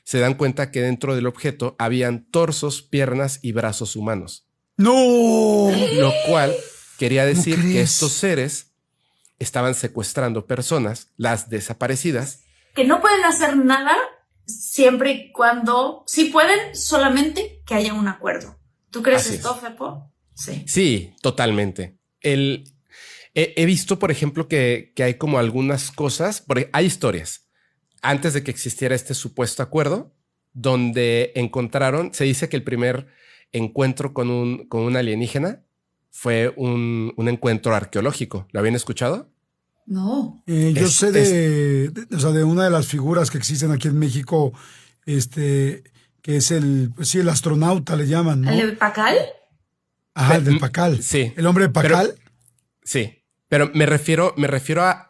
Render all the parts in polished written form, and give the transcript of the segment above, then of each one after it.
se dan cuenta que dentro del objeto habían torsos, piernas y brazos humanos. ¡No! Lo cual quería ¿Cómo decir que crees? estos seres estaban secuestrando personas, las desaparecidas. Que no pueden hacer nada siempre y cuando, sí pueden, solamente que haya un acuerdo. ¿Tú crees Así esto, es. Fepo? Sí. Sí, totalmente. He visto, por ejemplo, que hay como algunas cosas, porque hay historias, antes de que existiera este supuesto acuerdo, donde encontraron, se dice que el primer encuentro con un alienígena fue un encuentro arqueológico. ¿Lo habían escuchado? No. Yo Es, sé es, o sea, de una de las figuras que existen aquí en México, que es pues sí, el astronauta le llaman, ¿no? ¿El Pacal? Ajá, el del Pacal. Sí. El hombre de Pacal. Sí, pero me refiero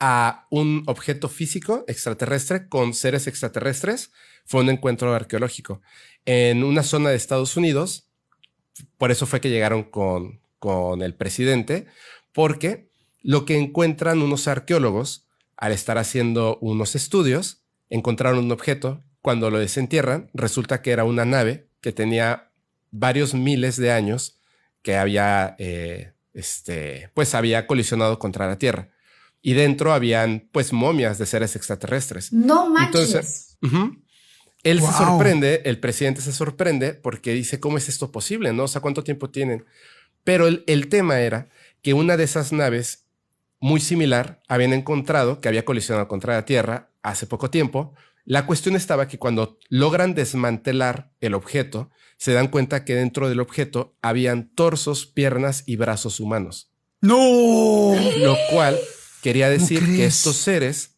a un objeto físico extraterrestre con seres extraterrestres. Fue un encuentro arqueológico en una zona de Estados Unidos. Por eso fue que llegaron con el presidente, porque lo que encuentran unos arqueólogos al estar haciendo unos estudios, encontraron un objeto. Cuando lo desentierran, resulta que era una nave que tenía varios miles de años que había pues había colisionado contra la Tierra. Y dentro habían pues momias de seres extraterrestres. No Entonces, manches. él Wow. se sorprende, el presidente se sorprende porque dice, ¿cómo es esto posible? ¿No? O sea, ¿cuánto tiempo tienen? Pero el tema era que una de esas naves muy similar habían encontrado que había colisionado contra la Tierra hace poco tiempo. La cuestión estaba que cuando logran desmantelar el objeto, se dan cuenta que dentro del objeto habían torsos, piernas y brazos humanos. ¡No! Lo cual quería ¿Cómo decir que crees? estos seres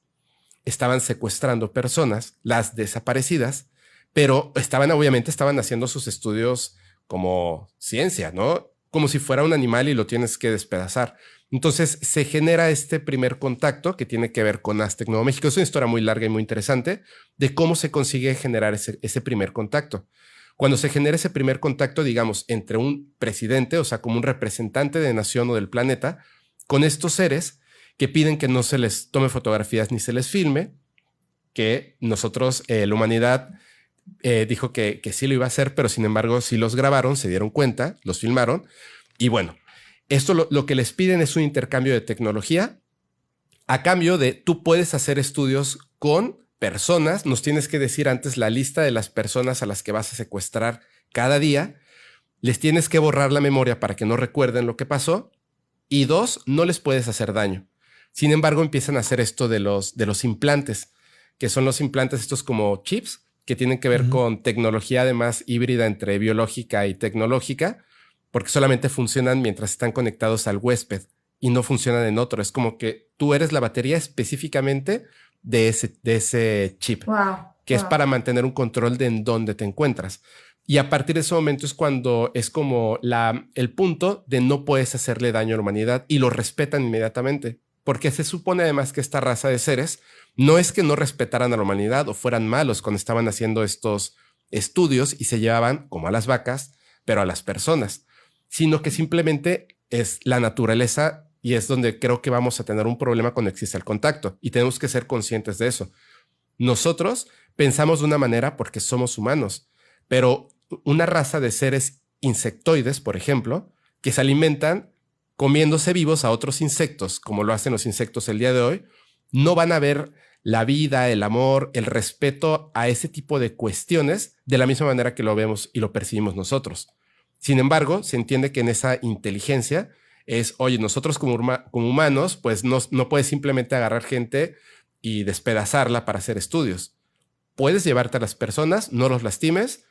estaban secuestrando personas, las desaparecidas, pero obviamente estaban haciendo sus estudios como ciencia, ¿no? Como si fuera un animal y lo tienes que despedazar. Entonces se genera este primer contacto que tiene que ver con Aztec Nuevo México. Es una historia muy larga y muy interesante de cómo se consigue generar ese primer contacto. Cuando se genera ese primer contacto, digamos, entre un presidente, o sea, como un representante de nación o del planeta, con estos seres que piden que no se les tome fotografías ni se les filme, que nosotros, la humanidad, dijo que sí lo iba a hacer, pero sin embargo sí los grabaron, se dieron cuenta, los filmaron. Y bueno, esto lo que les piden es un intercambio de tecnología a cambio de tú puedes hacer estudios con personas. Nos tienes que decir antes la lista de las personas a las que vas a secuestrar cada día. Les tienes que borrar la memoria para que no recuerden lo que pasó. Y 2, no les puedes hacer daño. Sin embargo, empiezan a hacer esto de los implantes, que son los implantes estos como chips, que tienen que ver con tecnología además híbrida entre biológica y tecnológica, porque solamente funcionan mientras están conectados al huésped y no funcionan en otro. Es como que tú eres la batería específicamente de ese chip, Wow. que es para mantener un control de en dónde te encuentras. Y a partir de ese momento es cuando es como el punto de no puedes hacerle daño a la humanidad y lo respetan inmediatamente. Porque se supone además que esta raza de seres no es que no respetaran a la humanidad o fueran malos cuando estaban haciendo estos estudios y se llevaban como a las vacas, pero a las personas, sino que simplemente es la naturaleza y es donde creo que vamos a tener un problema cuando existe el contacto y tenemos que ser conscientes de eso. Nosotros pensamos de una manera porque somos humanos, pero una raza de seres insectoides, por ejemplo, que se alimentan comiéndose vivos a otros insectos, como lo hacen los insectos el día de hoy, no van a ver la vida, el amor, el respeto a ese tipo de cuestiones de la misma manera que lo vemos y lo percibimos nosotros. Sin embargo, se entiende que en esa inteligencia es, oye, nosotros como humanos, pues no puedes simplemente agarrar gente y despedazarla para hacer estudios. Puedes llevarte a las personas, no los lastimes,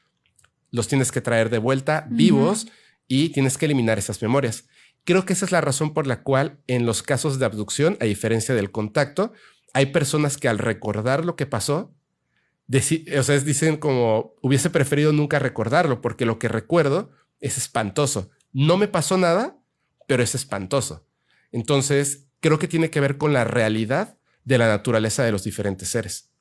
los tienes que traer de vuelta vivos y tienes que eliminar esas memorias. Creo que esa es la razón por la cual en los casos de abducción, a diferencia del contacto, hay personas que al recordar lo que pasó, dicen como hubiese preferido nunca recordarlo porque lo que recuerdo es espantoso. No me pasó nada, pero es espantoso. Entonces, creo que tiene que ver con la realidad de la naturaleza de los diferentes seres.